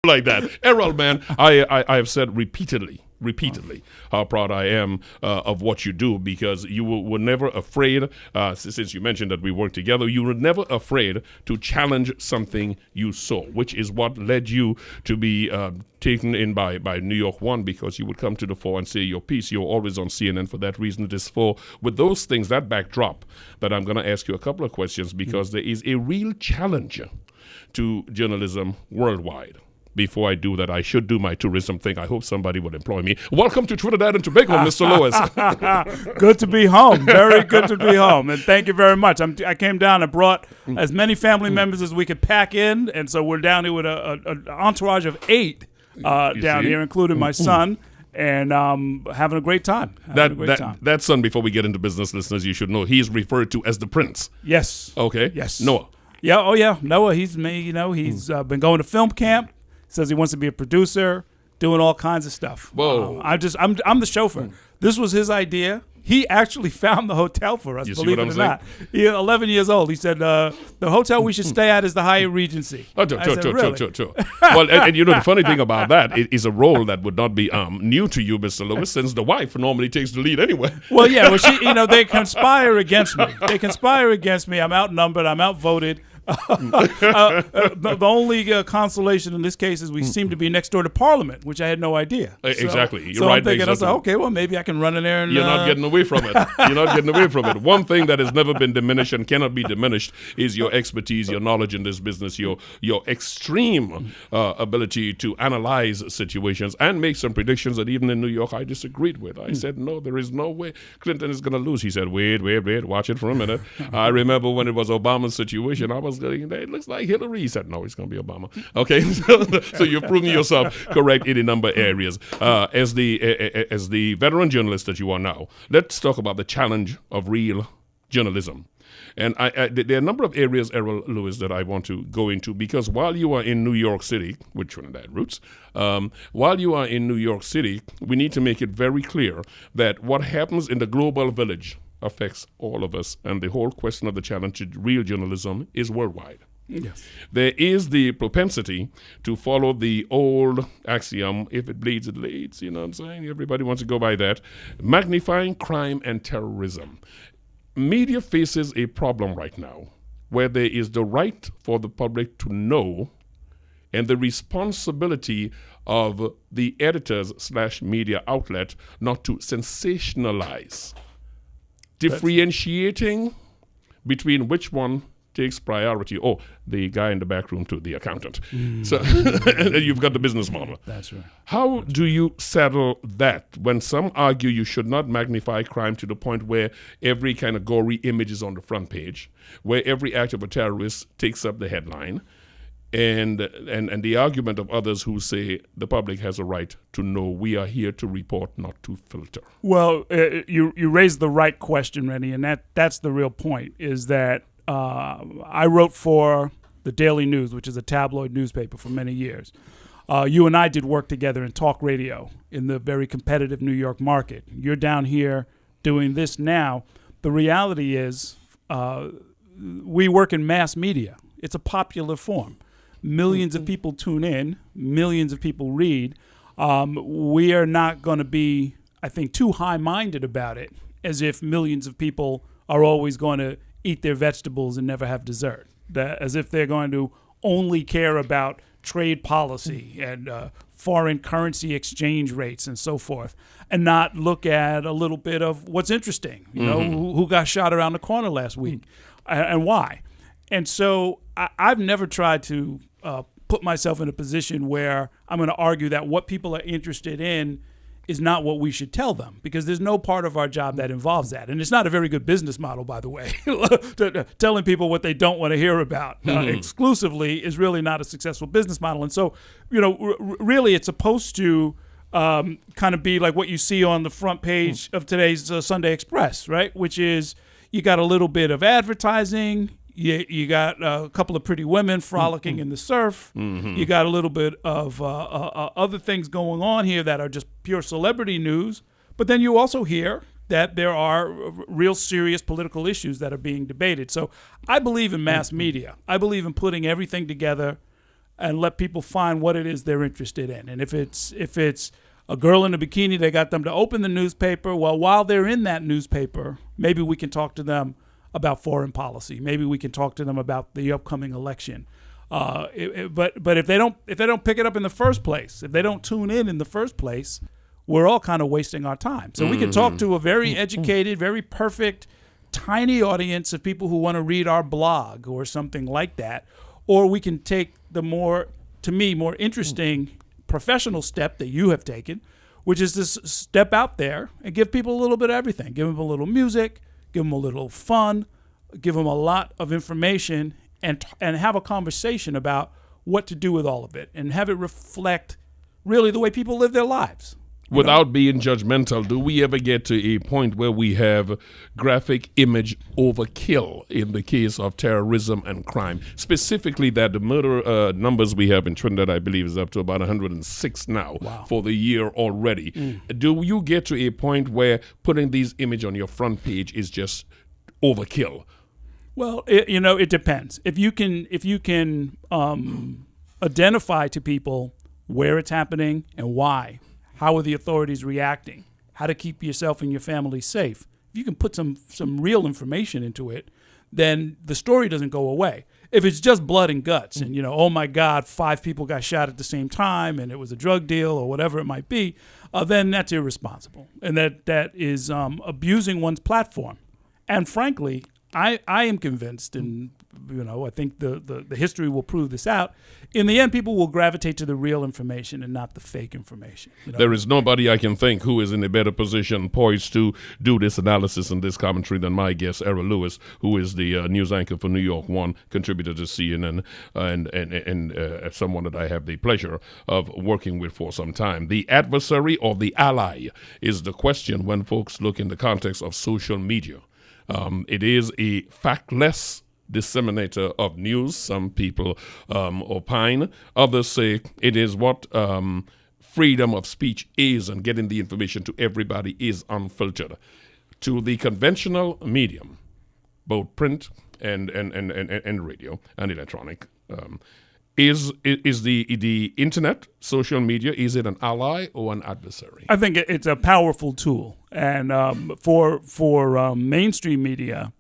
like that. Errol, man, I have said repeatedly how proud I am of what you do, because you were never afraid, since you mentioned that we work together, you were never afraid to challenge something you saw, which is what led you to be taken in by New York One, because you would come to the fore and say your piece. You're always on CNN for that reason. It is with those things, that backdrop, that I'm going to ask you a couple of questions, because there is a real challenge to journalism worldwide. Before I do that, I should do my tourism thing. I hope somebody would employ me. Welcome to Trinidad and Tobago, Mr. Lewis. Good to be home. Very good to be home. And thank you very much. I came down and brought as many family members as we could pack in. And so we're down here with an entourage of 8 down here, including my son. And having a great time. That son, before we get into business, listeners, you should know, he's referred to as the Prince. Yes. Okay. Yes. Noah. Yeah. Oh, yeah. Noah, he's been going to film camp. Says he wants to be a producer, doing all kinds of stuff. Whoa! I'm the chauffeur. This was his idea. He actually found the hotel for us. Believe it or not. He's 11 years old. He said the hotel we should stay at is the Hyatt Regency. Sure. Well, and you know the funny thing about that is a role that would not be new to you, Mr. Lewis, since the wife normally takes the lead anyway. Well, yeah. Well, they conspire against me. I'm outnumbered. I'm outvoted. The only consolation in this case is we seem to be next door to Parliament, which I had no idea. Exactly. You're right. I'm thinking, I was like, okay, well, maybe I can run in there and... You're not getting away from it. One thing that has never been diminished and cannot be diminished is your expertise, your knowledge in this business, your extreme ability to analyze situations and make some predictions that even in New York I disagreed with. I said, no, there is no way Clinton is going to lose. He said, wait, watch it for a minute. I remember when it was Obama's situation, I was going, it looks like Hillary. He said, no, it's going to be Obama. Okay, so you've proven yourself correct in a number of areas. As the veteran journalist that you are now, let's talk about the challenge of real journalism. And there are a number of areas, Errol Lewis, that I want to go into, because while you are in New York City, with Trinidad roots, while you are in New York City, we need to make it very clear that what happens in the global village affects all of us, and the whole question of the challenge to real journalism is worldwide. Yes. There is the propensity to follow the old axiom, if it bleeds, it leads. You know what I'm saying? Everybody wants to go by that. Magnifying crime and terrorism. Media faces a problem right now where there is the right for the public to know and the responsibility of the editors/media outlet not to sensationalize. Differentiating between which one takes priority. Oh, the guy in the back room too, the accountant. So you've got the business model. That's right. How do you settle that when some argue you should not magnify crime to the point where every kind of gory image is on the front page, where every act of a terrorist takes up the headline, and the argument of others who say the public has a right to know, we are here to report, not to filter? Well, you raised the right question, Rennie, and that's the real point, is that I wrote for the Daily News, which is a tabloid newspaper, for many years. You and I did work together in talk radio in the very competitive New York market. You're down here doing this now. The reality is we work in mass media. It's a popular form. Millions of people tune in. Millions of people read. We are not going to be, I think, too high-minded about it, as if millions of people are always going to eat their vegetables and never have dessert, as if they're going to only care about trade policy and foreign currency exchange rates and so forth, and not look at a little bit of what's interesting, who got shot around the corner last week and why. And so I've never tried to put myself in a position where I'm going to argue that what people are interested in is not what we should tell them, because there's no part of our job that involves that. And it's not a very good business model, by the way. Telling people what they don't want to hear about exclusively is really not a successful business model. And so, really it's supposed to kind of be like what you see on the front page of today's Sunday Express, right? Which is, you got a little bit of advertising, you got a couple of pretty women frolicking in the surf. You got a little bit of other things going on here that are just pure celebrity news. But then you also hear that there are real serious political issues that are being debated. So I believe in mass media. I believe in putting everything together and let people find what it is they're interested in. And if it's a girl in a bikini, they got them to open the newspaper. Well, while they're in that newspaper, maybe we can talk to them about foreign policy. Maybe we can talk to them about the upcoming election. But if they don't pick it up in the first place, if they don't tune in the first place, we're all kind of wasting our time. So we can talk to a very educated, very perfect, tiny audience of people who want to read our blog or something like that, or we can take the more interesting professional step that you have taken, which is to step out there and give people a little bit of everything. Give them a little music, give them a little fun, give them a lot of information, and have a conversation about what to do with all of it, and have it reflect really the way people live their lives. Without being judgmental, do we ever get to a point where we have graphic image overkill in the case of terrorism and crime? Specifically that the murder numbers we have in Trinidad, I believe, is up to about 106 now for the year already. Do you get to a point where putting these images on your front page is just overkill? Well, it depends. If you can identify to people where it's happening and why, how are the authorities reacting, how to keep yourself and your family safe, if you can put some real information into it, then the story doesn't go away. If it's just blood and guts and, oh my God, 5 people got shot at the same time and it was a drug deal or whatever it might be, then that's irresponsible. And that is abusing one's platform. And frankly, I am convinced, and I think the history will prove this out. In the end, people will gravitate to the real information and not the fake information. There is nobody I can think who is in a better position, poised to do this analysis and this commentary than my guest, Errol Lewis, who is the news anchor for New York One, contributor to CNN, and someone that I have the pleasure of working with for some time. The adversary or the ally is the question when folks look in the context of social media. It is a factless disseminator of news. Some people opine. Others say it is what freedom of speech is, and getting the information to everybody is unfiltered. To the conventional medium, both print and radio and electronic, is the internet, social media, is it an ally or an adversary? I think it's a powerful tool, and for mainstream media,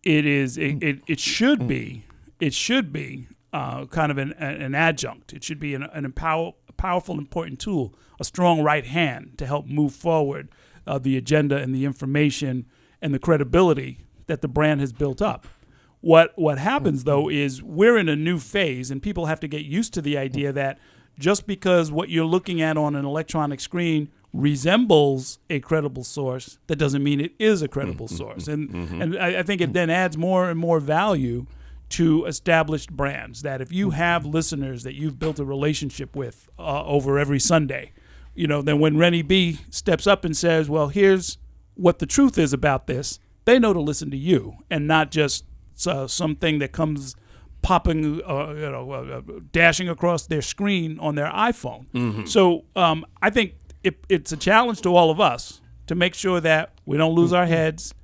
it should be kind of an adjunct. It should be a powerful, important tool, a strong right hand to help move forward the agenda and the information and the credibility that the brand has built up. What happens, though, is we're in a new phase, and people have to get used to the idea that just because what you're looking at on an electronic screen resembles a credible source, that doesn't mean it is a credible source. And I think it then adds more and more value to established brands, that if you have listeners that you've built a relationship with over every Sunday, then when Rennie B steps up and says, well, here's what the truth is about this, they know to listen to you and not just something that comes popping, dashing across their screen on their iPhone. So I think it's a challenge to all of us to make sure that we don't lose our heads,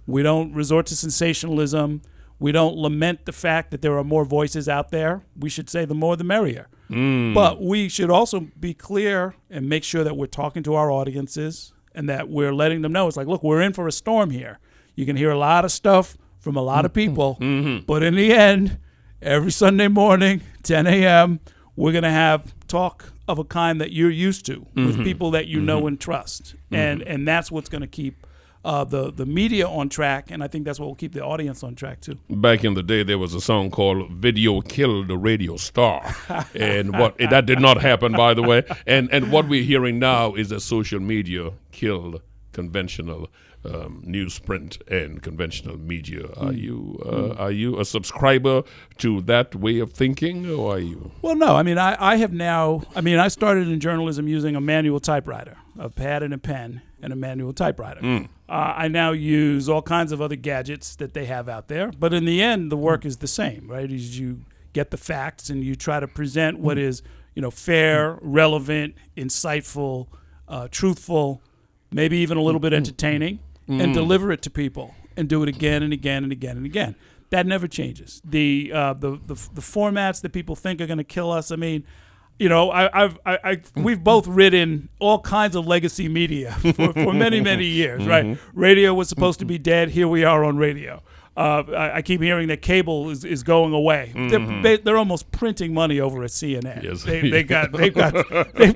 we don't resort to sensationalism, we don't lament the fact that there are more voices out there. We should say the more the merrier. But we should also be clear and make sure that we're talking to our audiences and that we're letting them know, it's like, look, we're in for a storm here. You can hear a lot of stuff from a lot of people, but in the end, every Sunday morning, 10 a.m., we're going to have talk of a kind that you're used to with people that you know and trust. And that's what's going to keep the media on track, and I think that's what will keep the audience on track too. Back in the day, there was a song called "Video Killed the Radio Star," and that did not happen, by the way. And what we're hearing now is that social media killed conventional newsprint and conventional media. Are you a subscriber to that way of thinking, or are you? Well, no. I mean, I started in journalism using a manual typewriter, a pad and a pen, and a manual typewriter. I now use all kinds of other gadgets that they have out there, but in the end, the work is the same, right? Is you get the facts and you try to present what is, fair, relevant, insightful, truthful, maybe even a little bit entertaining, and deliver it to people and do it again and again and again and again. That never changes. The formats that people think are going to kill us. I mean, you know, we've both written all kinds of legacy media for many, many years, right? Radio was supposed to be dead. Here we are on radio. I keep hearing that cable is going away. They're almost printing money over at CNN. Yes. They've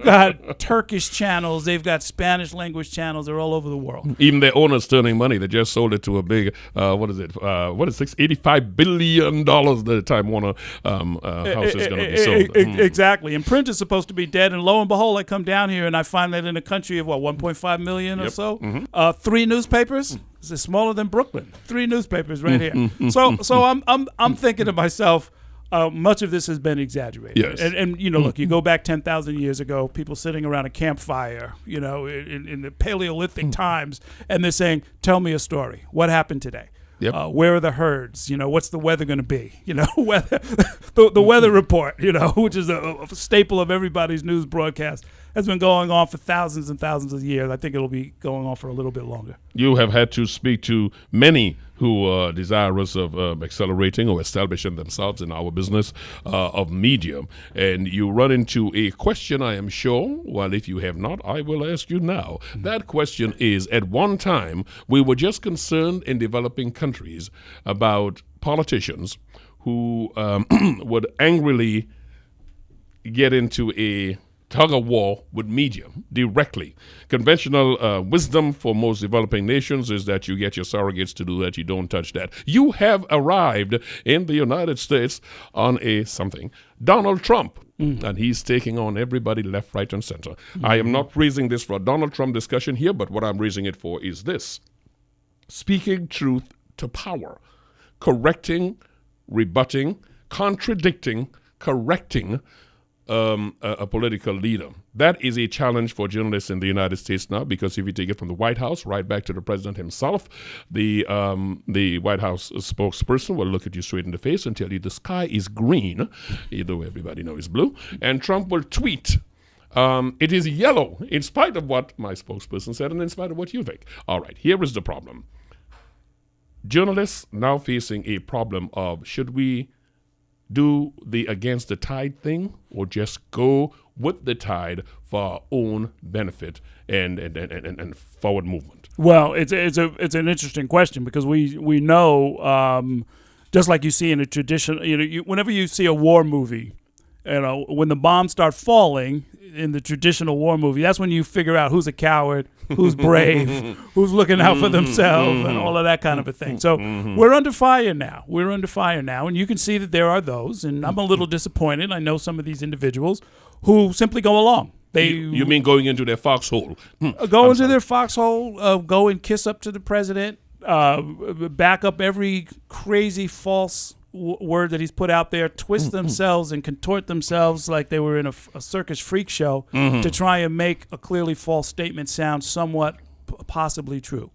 got Turkish channels. They've got Spanish language channels. They're all over the world. Even their owners turning money. They just sold it to a big $85 billion the Time Warner house is going to be sold. Exactly. And print is supposed to be dead. And lo and behold, I come down here and I find that in a country of 1.5 million or so, 3 newspapers. It's smaller than Brooklyn. 3 newspapers right here. So I'm thinking to myself, much of this has been exaggerated. Yes. And you know, look, you go back 10,000 years ago, people sitting around a campfire, you know, in the Paleolithic times, and they're saying, "Tell me a story. What happened today? Yep. Where are the herds? You know, what's the weather going to be? You know, the weather report, you know, which is a staple of everybody's news broadcast, has been going on for thousands and thousands of years. I think it'll be going on for a little bit longer. You have had to speak to many who are desirous of accelerating or establishing themselves in our business of media. And you run into a question, I am sure. Well, if you have not, I will ask you now. That question is, at one time, we were just concerned in developing countries about politicians who would angrily get into a tug-of-war with media directly. Conventional wisdom for most developing nations is that you get your surrogates to do that. You don't touch that. You have arrived in the United States on something. Donald Trump. And he's taking on everybody left, right, and center. I am not raising this for a Donald Trump discussion here, but what I'm raising it for is this. Speaking truth to power. Correcting, rebutting, contradicting, correcting a political leader. That is a challenge for journalists in the United States now, because if you take it from the White House right back to the president himself, the White House spokesperson will look at you straight in the face and tell you the sky is green, though everybody knows it's blue, and Trump will tweet, it is yellow, in spite of what my spokesperson said and in spite of what you think. All right, here is the problem. Journalists now facing a problem of, should we do the against the tide thing or just go with the tide for our own benefit and forward movement? Well, it's an interesting question, because we know, just like you see in a tradition, you know, whenever you see a war movie, you know, when the bombs start falling in the traditional war movie, that's when you figure out who's a coward, who's brave, who's looking out for themselves, and all of that kind of a thing. So we're under fire now. And you can see that there are those, and I'm a little disappointed. I know some of these individuals who simply go along. You mean going into their foxhole? Go into their foxhole, go and kiss up to the president, back up every crazy false word that he's put out there, twist themselves and contort themselves like they were in a circus freak show to try and make a clearly false statement sound somewhat possibly true.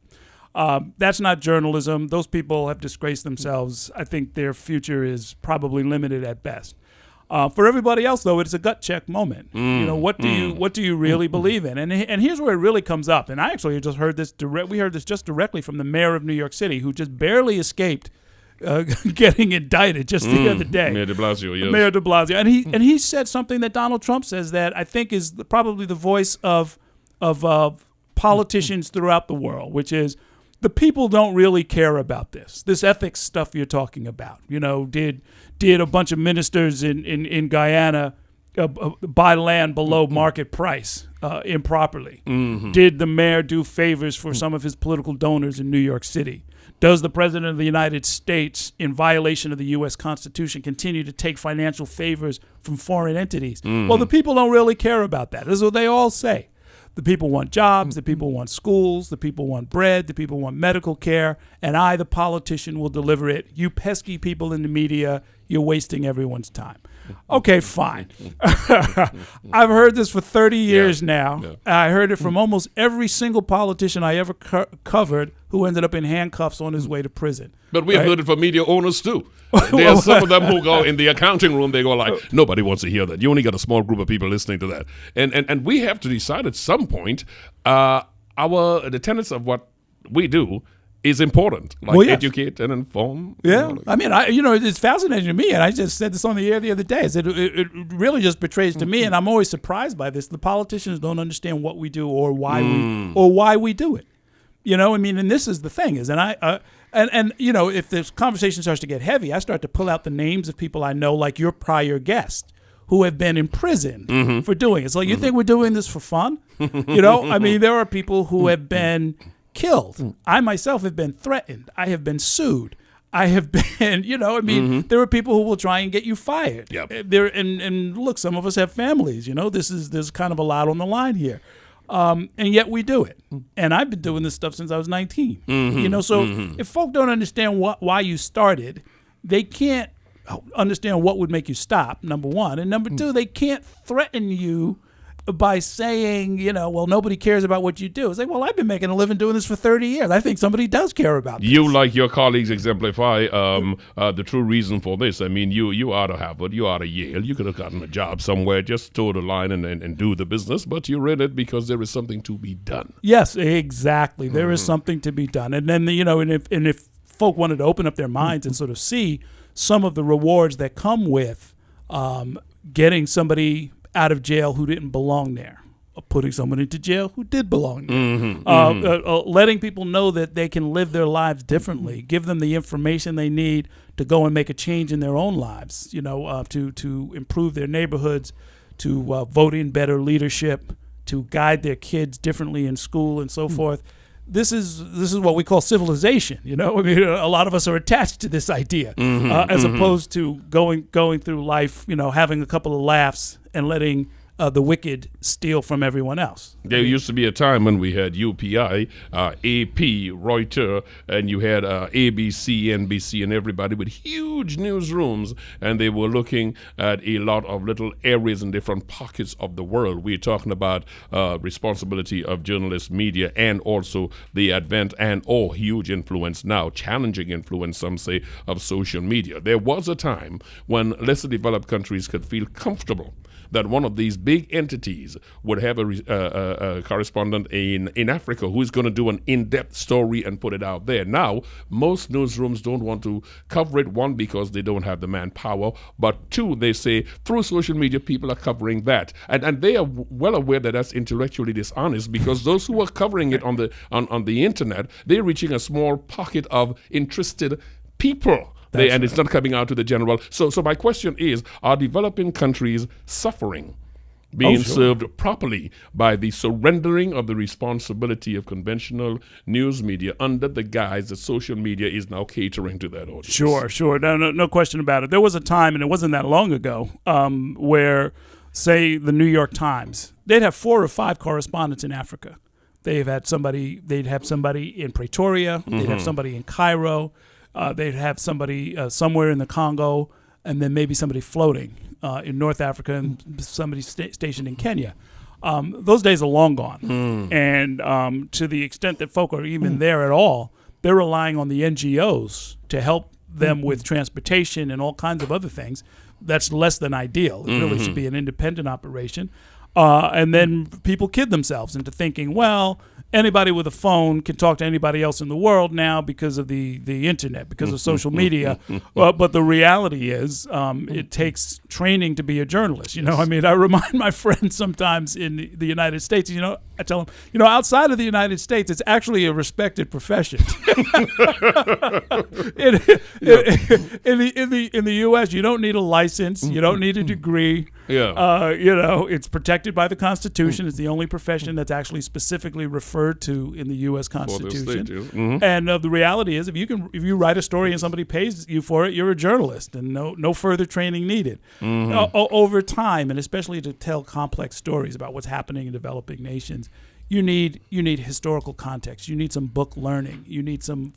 That's not journalism. Those people have disgraced themselves. I think their future is probably limited at best. For everybody else, though, it's a gut check moment. You know, what do you really believe in? And here's where it really comes up. And I actually just heard this we heard this just directly from the mayor of New York City, who just barely escaped getting indicted just the other day. Mayor de Blasio, yes. Mayor de Blasio. And he said something that Donald Trump says that I think is probably the voice of politicians throughout the world, which is, the people don't really care about this ethics stuff you're talking about. You know, did a bunch of ministers in Guyana buy land below market price improperly? Did the mayor do favors for some of his political donors in New York City? Does the President of the United States, in violation of the U.S. Constitution, continue to take financial favors from foreign entities? Well, the people don't really care about that. This is what they all say. The people want jobs, the people want schools, the people want bread, the people want medical care, and I, the politician, will deliver it. You pesky people in the media, you're wasting everyone's time. Okay, fine. I've heard this for 30 years now. Yeah. I heard it from almost every single politician I ever covered who ended up in handcuffs on his way to prison. But we have heard it from media owners too. There's some of them who go in the accounting room, they go like, nobody wants to hear that. You only got a small group of people listening to that. And we have to decide at some point, the tenets of what we do is important. Like Well, yes. educate and inform. Yeah, I mean, it's fascinating to me, and I just said this on the air the other day. I said it really just betrays to me, and I'm always surprised by this. The politicians don't understand what we do or why we do it. I mean, and this is the thing is, and if this conversation starts to get heavy, I start to pull out the names of people I know, like your prior guest, who have been imprisoned for doing it. So you think we're doing this for fun? I mean, there are people who have been killed. I myself have been threatened. I have been sued. I have been, there are people who will try and get you fired. Yep. And look, some of us have families. There's kind of a lot on the line here, and yet we do it. And I've been doing this stuff since I was 19. If folk don't understand why you started, they can't understand what would make you stop. Number one, and number two, they can't threaten you by saying, well, nobody cares about what you do. It's like, well, I've been making a living doing this for 30 years. I think somebody does care about this. You, like your colleagues, exemplify the true reason for this. I mean, you out of Harvard, you out of Yale. You could have gotten a job somewhere, just toe the line and do the business, but you're in it because there is something to be done. Yes, exactly. There is something to be done. And then, and if folk wanted to open up their minds and sort of see some of the rewards that come with getting somebody out of jail who didn't belong there, or putting someone into jail who did belong there, letting people know that they can live their lives differently, give them the information they need to go and make a change in their own lives, to improve their neighborhoods, to vote in better leadership, to guide their kids differently in school and so forth. This is what we call civilization. I mean, a lot of us are attached to this idea, as opposed to going through life, having a couple of laughs and letting the wicked steal from everyone else. There used to be a time when we had UPI, AP, Reuters, and you had ABC, NBC, and everybody with huge newsrooms, and they were looking at a lot of little areas in different pockets of the world. We're talking about responsibility of journalists, media, and also the advent and huge influence now, challenging influence, some say, of social media. There was a time when lesser developed countries could feel comfortable that one of these big entities would have a correspondent in Africa who is going to do an in-depth story and put it out there. Now, most newsrooms don't want to cover it, one, because they don't have the manpower, but two, they say through social media, people are covering that. And they are well aware that that's intellectually dishonest, because those who are covering it on the internet, they're reaching a small pocket of interested people. And it's not coming out to the general. So my question is, are developing countries suffering, being served properly by the surrendering of the responsibility of conventional news media under the guise that social media is now catering to that audience? Sure. No question about it. There was a time, and it wasn't that long ago, where, say, the New York Times, they'd have 4 or 5 correspondents in Africa. They'd have somebody in Pretoria. They'd have somebody in Cairo. They'd have somebody somewhere in the Congo, and then maybe somebody floating in North Africa, and somebody stationed in Kenya. Those days are long gone. And to the extent that folk are even there at all, they're relying on the NGOs to help them with transportation and all kinds of other things. That's less than ideal. It really should be an independent operation. And then people kid themselves into thinking, well, anybody with a phone can talk to anybody else in the world now because of the internet, because of social media. But the reality is it takes training to be a journalist. I mean, I remind my friends sometimes in the United States, I tell them, outside of the United States, it's actually a respected profession. In the U.S., you don't need a license. You don't need a degree. It's protected by the Constitution. It's the only profession that's actually specifically referred to in the U.S. Constitution. And the reality is, if you write a story and somebody pays you for it, you're a journalist, and no further training needed. Over time, and especially to tell complex stories about what's happening in developing nations, you need historical context. You need some book learning. You need some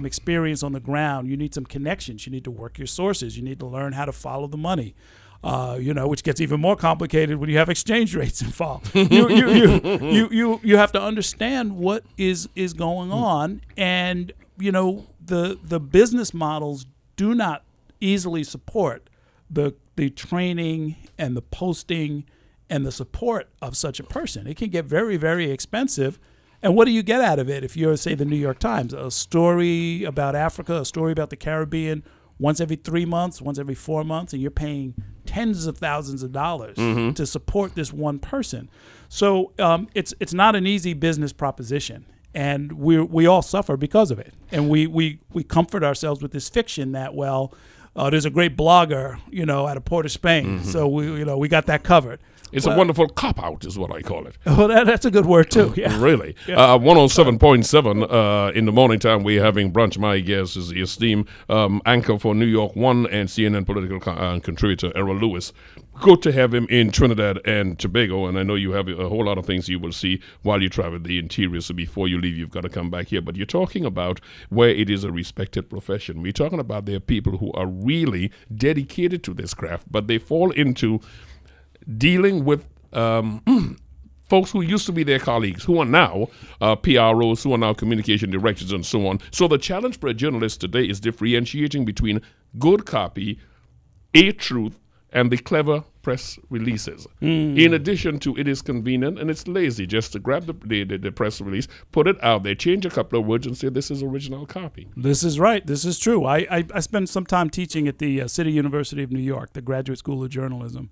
experience on the ground. You need some connections. You need to work your sources. You need to learn how to follow the money. Which gets even more complicated when you have exchange rates involved. You have to understand what is going on, and the business models do not easily support the training and the posting and the support of such a person. It can get very, very expensive, And what do you get out of it if you're, say, the New York Times? A story about Africa, a story about the Caribbean, once every 3 months, once every 4 months, and you're paying tens of thousands of dollars to support this one person. So it's not an easy business proposition, and we all suffer because of it. And we comfort ourselves with this fiction that, well, there's a great blogger, out of Port of Spain, so we got that covered. It's a wonderful cop-out is what I call it. Well, that's a good word, too. Yeah. Really. Yeah. 107.7 in the morning time, we're having brunch. My guest is the esteemed anchor for New York One and CNN political contributor Errol Lewis. Good to have him in Trinidad and Tobago, and I know you have a whole lot of things you will see while you travel the interior, so before you leave, you've got to come back here. But you're talking about where it is a respected profession. We're talking about there are people who are really dedicated to this craft, but they fall into dealing with folks who used to be their colleagues, who are now PROs, who are now communication directors, and so on. So the challenge for a journalist today is differentiating between good copy, a truth, and the clever press releases. In addition to, it is convenient and it's lazy just to grab the press release, put it out there, change a couple of words, and say this is original copy. This is right. This is true. I spent some time teaching at the City University of New York, the Graduate School of Journalism.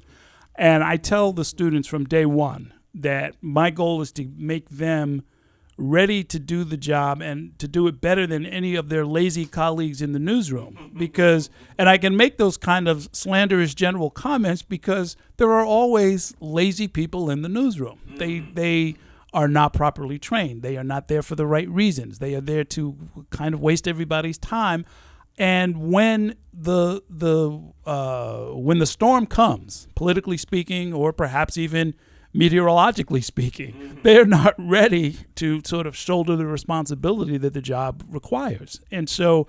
And I tell the students from day one that my goal is to make them ready to do the job and to do it better than any of their lazy colleagues in the newsroom. And I can make those kind of slanderous general comments because there are always lazy people in the newsroom. They are not properly trained. They are not there for the right reasons. They are there to kind of waste everybody's time. And when the storm comes, politically speaking, or perhaps even meteorologically speaking, they're not ready to sort of shoulder the responsibility that the job requires. And so,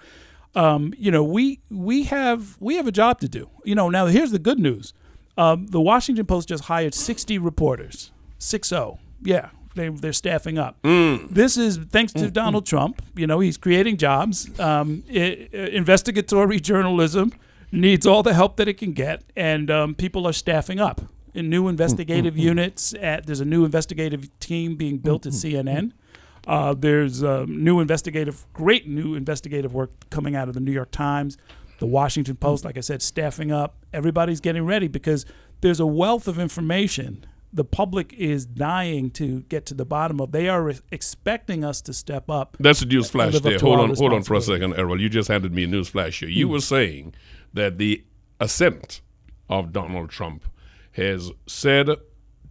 we have a job to do. Now here's the good news: the Washington Post just hired 60 reporters. 60, yeah. They're staffing up. This is thanks to Donald Trump. He's creating jobs. Investigatory journalism needs all the help that it can get, and people are staffing up in new investigative units. There's a new investigative team being built at CNN. There's great new investigative work coming out of the New York Times, the Washington Post. Like I said, staffing up. Everybody's getting ready because there's a wealth of information the public is dying to get to the bottom of. They are expecting us to step up. That's a news flash there. Hold on for a second, Errol. You just handed me a news flash here. You were saying that the ascent of Donald Trump has said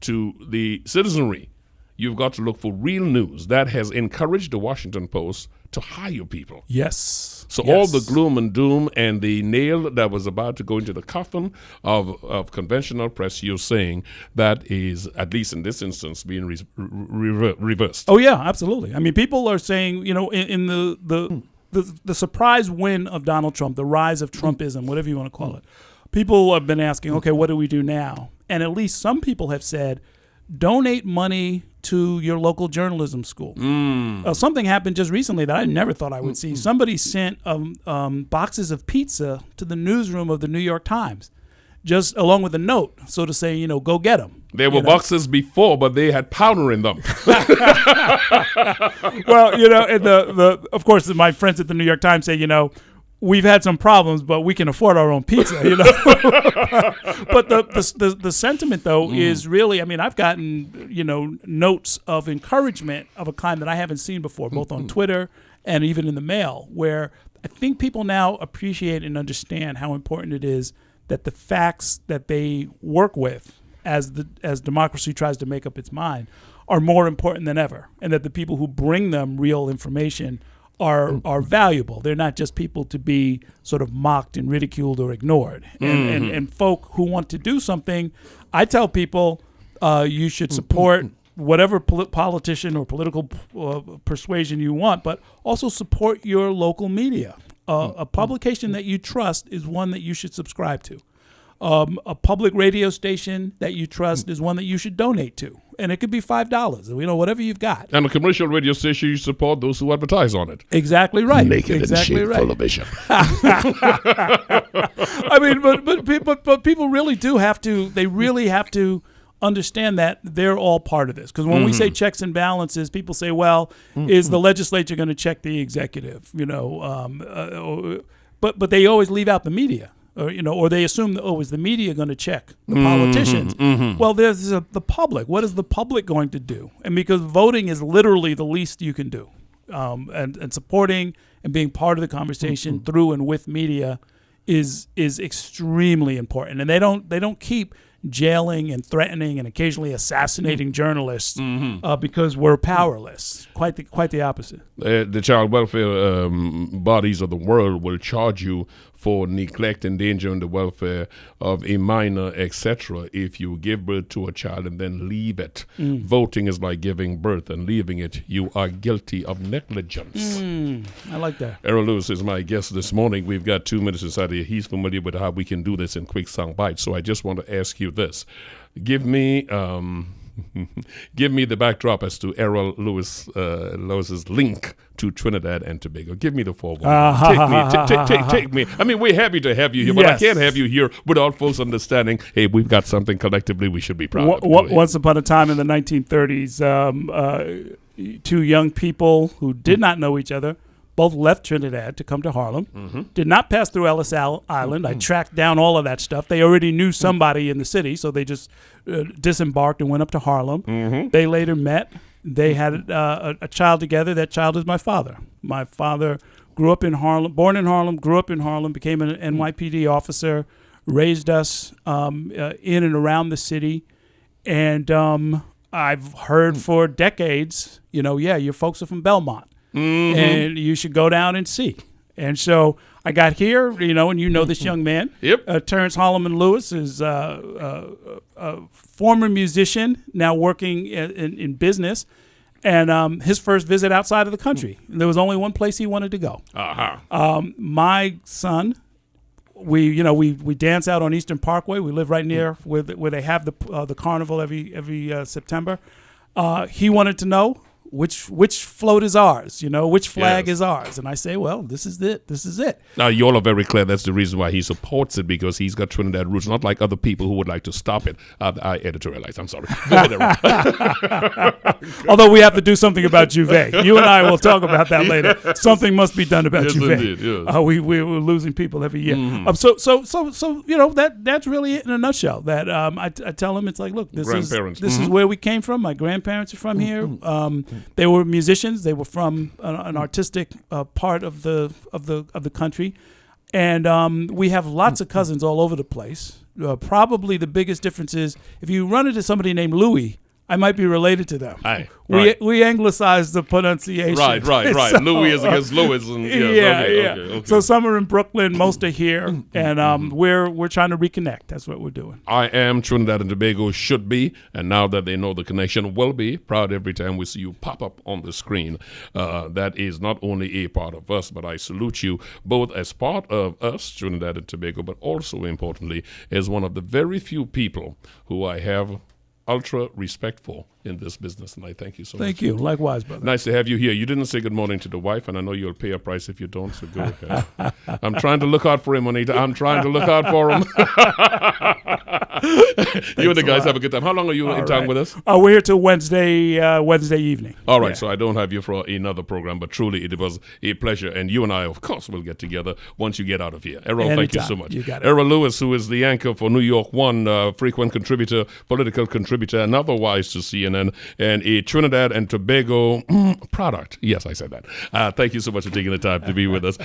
to the citizenry, you've got to look for real news. That has encouraged the Washington Post to hire people. Yes. So all the gloom and doom and the nail that was about to go into the coffin of conventional press, you're saying that is, at least in this instance, being reversed. Oh, yeah, absolutely. I mean, people are saying, in the surprise win of Donald Trump, the rise of Trumpism, whatever you want to call it, people have been asking, okay, what do we do now? And at least some people have said, donate money to your local journalism school. Something happened just recently that I never thought I would see. Somebody sent boxes of pizza to the newsroom of the New York Times, just along with a note, so to say, go get them. There were boxes before, but they had powder in them. Well, and of course, my friends at the New York Times say, we've had some problems, but we can afford our own pizza, But the sentiment, though, is really, I've gotten, notes of encouragement of a kind that I haven't seen before, both on Twitter and even in the mail, where I think people now appreciate and understand how important it is that the facts that they work with as democracy tries to make up its mind are more important than ever, and that the people who bring them real information are valuable. They're not just people to be sort of mocked and ridiculed or ignored. And folk who want to do something, I tell people you should support whatever politician or political persuasion you want, but also support your local media. A publication that you trust is one that you should subscribe to. A public radio station that you trust is one that you should donate to. And it could be $5, whatever you've got. And a commercial radio station, you support those who advertise on it. Exactly right. Naked exactly and right. full of vision. But people really do have to. They really have to understand that they're all part of this. Because when we say checks and balances, people say, well, is the legislature going to check the executive? But they always leave out the media. Or they assume that, is the media going to check the politicians? Well, there's the public. What is the public going to do? And because voting is literally the least you can do, and supporting and being part of the conversation through and with media is extremely important. And they don't keep jailing and threatening and occasionally assassinating journalists because we're powerless. Quite the opposite. The child welfare bodies of the world will charge you for neglect, endangering the welfare of a minor, etc. if you give birth to a child and then leave it. Voting is like giving birth and leaving it. You are guilty of negligence. I like that. Errol Lewis is my guest this morning. We've got 2 minutes inside here. He's familiar with how we can do this in quick sound bites. So I just want to ask you this. Give me the backdrop as to Errol Lewis's link to Trinidad and Tobago. Give me the 411. Take me. I mean, we're happy to have you here, but I can't have you here without folks understanding, hey, we've got something collectively we should be proud of. Once upon a time in the 1930s, 2 young people who did not know each other both left Trinidad to come to Harlem, did not pass through Ellis Island. I tracked down all of that stuff. They already knew somebody in the city, so they just disembarked and went up to Harlem. They later met. They had a child together. That child is my father. My father grew up in Harlem, born in Harlem, grew up in Harlem, became an NYPD officer, raised us in and around the city. And I've heard for decades, your folks are from Belmont. And you should go down and see. And so I got here, and this young man. Yep. Terrence Holloman Lewis is a former musician, now working in business. And his first visit outside of the country. There was only one place he wanted to go. My son, we dance out on Eastern Parkway. We live right near where they have the carnival every September. He wanted to know which float is ours, which flag is ours. And I say, well, this is it. Now, you all are very clear. That's the reason why he supports it, because he's got Trinidad roots, not like other people who would like to stop it. I editorialize. I'm sorry. Go ahead, Errol. Although we have to do something about Juve. You and I will talk about that later. Something must be done about Juve. Indeed, yes. We're losing people every year. So that's really it in a nutshell. That I tell him, it's like, look, this is where we came from. My grandparents are from here. They were musicians. They were from an artistic part of the country, and we have lots of cousins all over the place. Probably the biggest difference is if you run into somebody named Louis, I might be related to them. We anglicized the pronunciation. Right. So, Louis is against Louis. And, okay. So some are in Brooklyn, most are here, and we're trying to reconnect. That's what we're doing. I am Trinidad and Tobago should be, and now that they know the connection will be, proud every time we see you pop up on the screen. That is not only a part of us, but I salute you both as part of us, Trinidad and Tobago, but also importantly as one of the very few people who I have ultra respectful in this business, and I thank you so much. Thank you. Likewise, brother. Nice to have you here. You didn't say good morning to the wife, and I know you'll pay a price if you don't, so go ahead. I'm trying to look out for him, Anita. I'm trying to look out for him. You and the guys have a good time. How long are you in town with us? We're here till Wednesday evening. All right, so I don't have you for another program, but truly it was a pleasure, and you and I, of course, will get together once you get out of here. Errol, thank you so much. You got it. Errol Lewis, who is the anchor for New York One, frequent contributor, political contributor, and otherwise to CNN, and a Trinidad and Tobago product. Yes, I said that. Thank you so much for taking the time to be with us.